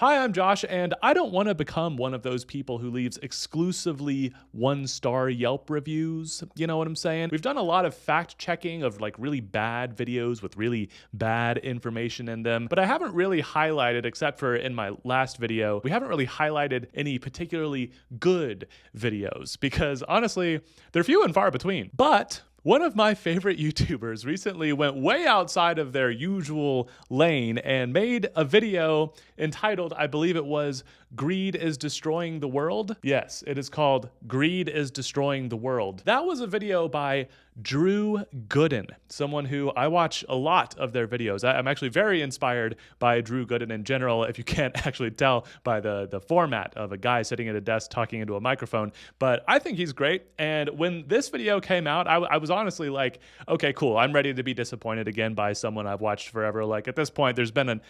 Hi, I'm Josh, and I don't want to become one of those people who leaves exclusively one-star Yelp reviews. You know what I'm saying? We've done a lot of fact-checking of like really bad videos with really bad information in them, but I haven't really highlighted, except for in my last video, we haven't really highlighted any particularly good videos because honestly, they're few and far between. But one of my favorite YouTubers recently went way outside of their usual lane and made a video entitled, I believe it was, Greed is Destroying the World. Yes, it is called Greed is Destroying the World. That was a video by Drew Gooden, someone who I watch a lot of their videos. I'm actually very inspired by Drew Gooden in general, if you can't actually tell by the format of a guy sitting at a desk talking into a microphone. But I think he's great. And when this video came out, I was honestly like, okay, cool. I'm ready to be disappointed again by someone I've watched forever. Like at this point, there's been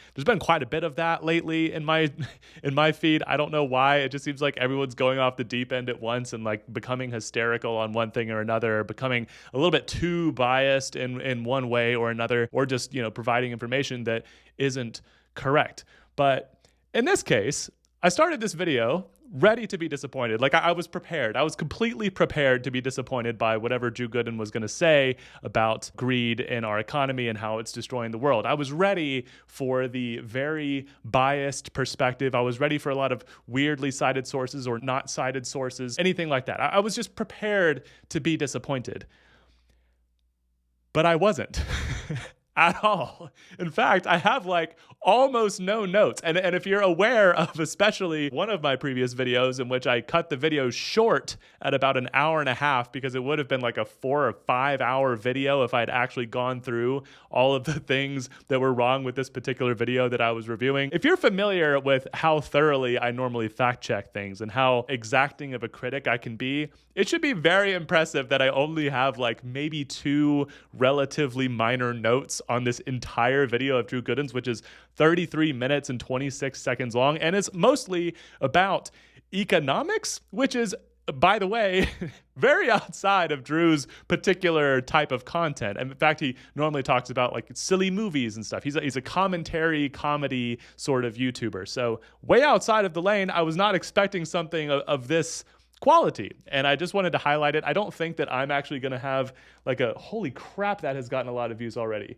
quite a bit of that lately in my feed. I don't know why. It just seems like everyone's going off the deep end at once and like becoming hysterical on one thing or another, becoming a little bit too biased in one way or another, or just, providing information that isn't correct. But in this case, I started this video ready to be disappointed. Like I was prepared. I was completely prepared to be disappointed by whatever Drew Gooden was going to say about greed in our economy and how it's destroying the world. I was ready for the very biased perspective. I was ready for a lot of weirdly cited sources or not cited sources, anything like that. I was just prepared to be disappointed. But I wasn't. At all. In fact, I have like almost no notes. And if you're aware of especially one of my previous videos in which I cut the video short at about an hour and a half because it would have been like a 4 or 5 hour video if I'd actually gone through all of the things that were wrong with this particular video that I was reviewing. If you're familiar with how thoroughly I normally fact check things and how exacting of a critic I can be, it should be very impressive that I only have like maybe 2 relatively minor notes on this entire video of Drew Gooden's, which is 33 minutes and 26 seconds long, and it's mostly about economics, which is, by the way, very outside of Drew's particular type of content. And in fact, he normally talks about like silly movies and stuff. He's a comedy sort of YouTuber. So way outside of the lane. I was not expecting something of this quality. And I just wanted to highlight it. I don't think that I'm actually going to have like holy crap, that has gotten a lot of views already.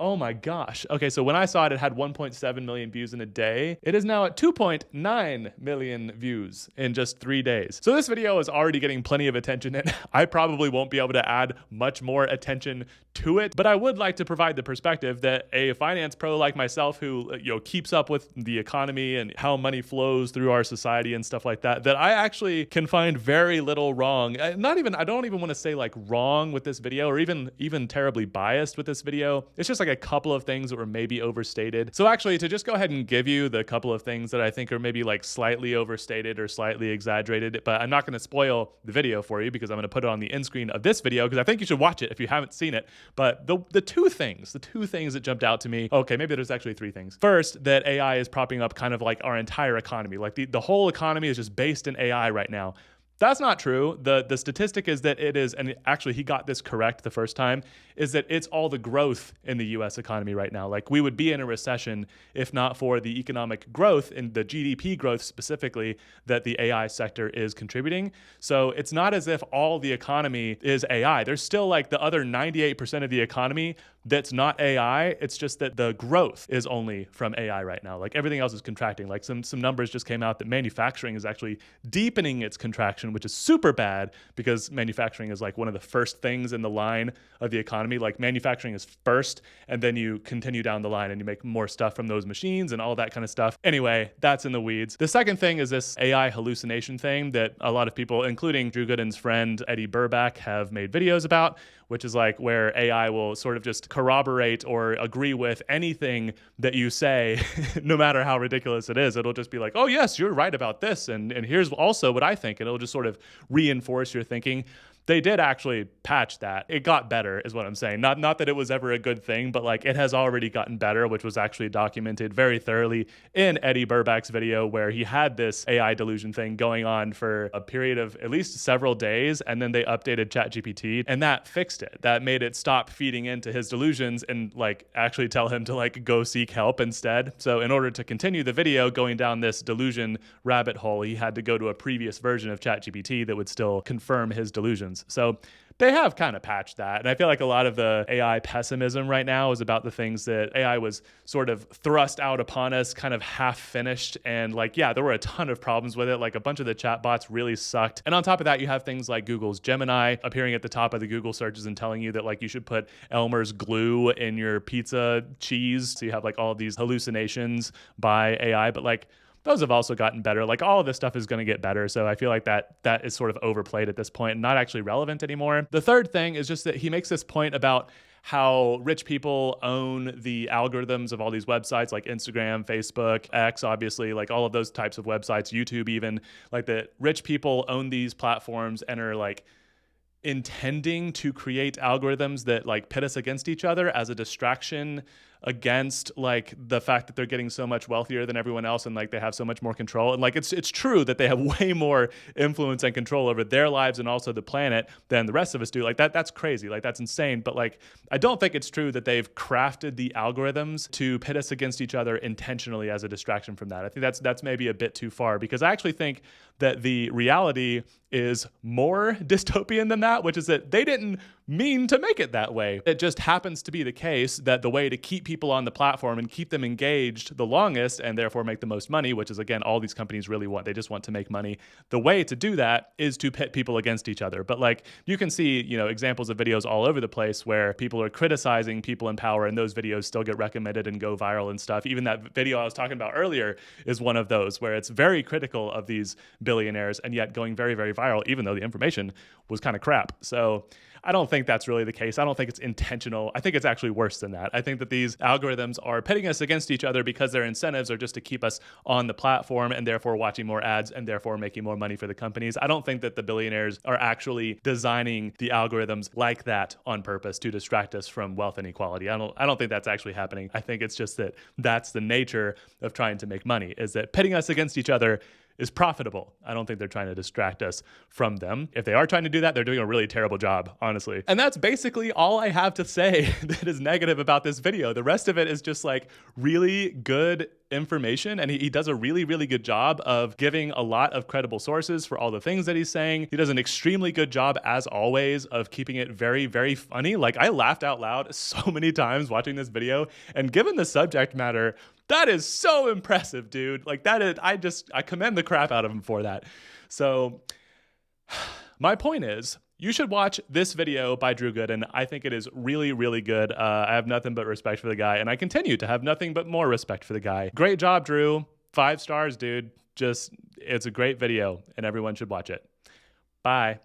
Oh my gosh. Okay, so when I saw it, it had 1.7 million views in a day. It is now at 2.9 million views in just 3 days. So this video is already getting plenty of attention, and I probably won't be able to add much more attention to it, but I would like to provide the perspective that a finance pro like myself who keeps up with the economy and how money flows through our society and stuff like that, that I actually can find very little wrong. I don't even want to say like wrong with this video or even terribly biased with this video. It's just like a couple of things that were maybe overstated. So actually, to just go ahead and give you the couple of things that I think are maybe like slightly overstated or slightly exaggerated, but I'm not going to spoil the video for you because I'm going to put it on the end screen of this video because I think you should watch it if you haven't seen it. But the two things that jumped out to me, okay, maybe there's actually 3 things. First, that AI is propping up kind of like our entire economy. Like the whole economy is just based in AI right now. That's not true. The statistic is that it is, and actually he got this correct the first time, is that it's all the growth in the US economy right now. Like we would be in a recession if not for the economic growth and the GDP growth specifically that the AI sector is contributing. So it's not as if all the economy is AI. There's still like the other 98% of the economy that's not AI. It's just that the growth is only from AI right now. Like everything else is contracting. Like some numbers just came out that manufacturing is actually deepening its contraction, which is super bad because manufacturing is like one of the first things in the line of the economy. Like manufacturing is first, and then you continue down the line and you make more stuff from those machines and all that kind of stuff. Anyway, that's in the weeds. The second thing is this AI hallucination thing that a lot of people, including Drew Gooden's friend Eddie Burback, have made videos about, which is like where AI will sort of just corroborate or agree with anything that you say, no matter how ridiculous it is. It'll just be like, oh yes, you're right about this, and here's also what I think, and it'll just sort of reinforce your thinking. they did actually patch that. It got better is what I'm saying. Not that it was ever a good thing, but like it has already gotten better, which was actually documented very thoroughly in Eddie Burbach's video, where he had this AI delusion thing going on for a period of at least several days, and then they updated ChatGPT and that fixed it. That made it stop feeding into his delusions and like actually tell him to like go seek help instead. So in order to continue the video going down this delusion rabbit hole, he had to go to a previous version of ChatGPT that would still confirm his delusions. So they have kind of patched that. And I feel like a lot of the AI pessimism right now is about the things that AI was sort of thrust out upon us, kind of half finished. And like, yeah, there were a ton of problems with it. Like a bunch of the chatbots really sucked. And on top of that, you have things like Google's Gemini appearing at the top of the Google searches and telling you that like you should put Elmer's glue in your pizza cheese. So you have like all of these hallucinations by AI. But like, those have also gotten better. Like all of this stuff is going to get better. So I feel like that is sort of overplayed at this point and not actually relevant anymore. The third thing is just that he makes this point about how rich people own the algorithms of all these websites like Instagram, Facebook, X, obviously, like all of those types of websites, YouTube even, like that rich people own these platforms and are like intending to create algorithms that like pit us against each other as a distraction against like the fact that they're getting so much wealthier than everyone else and like they have so much more control. And like it's true that they have way more influence and control over their lives and also the planet than the rest of us do. Like that's crazy. Like that's insane. But like I don't think it's true that they've crafted the algorithms to pit us against each other intentionally as a distraction from that. I think that's maybe a bit too far, because I actually think that the reality is more dystopian than that, which is that they didn't mean to make it that way. It just happens to be the case that the way to keep people on the platform and keep them engaged the longest and therefore make the most money, which is again, all these companies really want, they just want to make money. The way to do that is to pit people against each other. But like you can see, examples of videos all over the place where people are criticizing people in power and those videos still get recommended and go viral and stuff. Even that video I was talking about earlier is one of those where it's very critical of these billionaires and yet going very, very viral, even though the information was kind of crap. So I don't think that's really the case. I don't think it's intentional. I think it's actually worse than that. I think that these algorithms are pitting us against each other because their incentives are just to keep us on the platform and therefore watching more ads and therefore making more money for the companies. I don't think that the billionaires are actually designing the algorithms like that on purpose to distract us from wealth inequality. I don't think that's actually happening. I think it's just that that's the nature of trying to make money, is that pitting us against each other is profitable. I don't think they're trying to distract us from them. If they are trying to do that, they're doing a really terrible job, honestly. And that's basically all I have to say that is negative about this video. The rest of it is just like really good information, and he does a really, really good job of giving a lot of credible sources for all the things that he's saying. He does an extremely good job, as always, of keeping it very, very funny. Like I laughed out loud so many times watching this video, and given the subject matter, that is so impressive, dude. Like that is, I commend the crap out of him for that. So my point is, you should watch this video by Drew Gooden. I think it is really, really good. I have nothing but respect for the guy, and I continue to have nothing but more respect for the guy. Great job, Drew. 5 stars, dude. It's a great video, and everyone should watch it. Bye.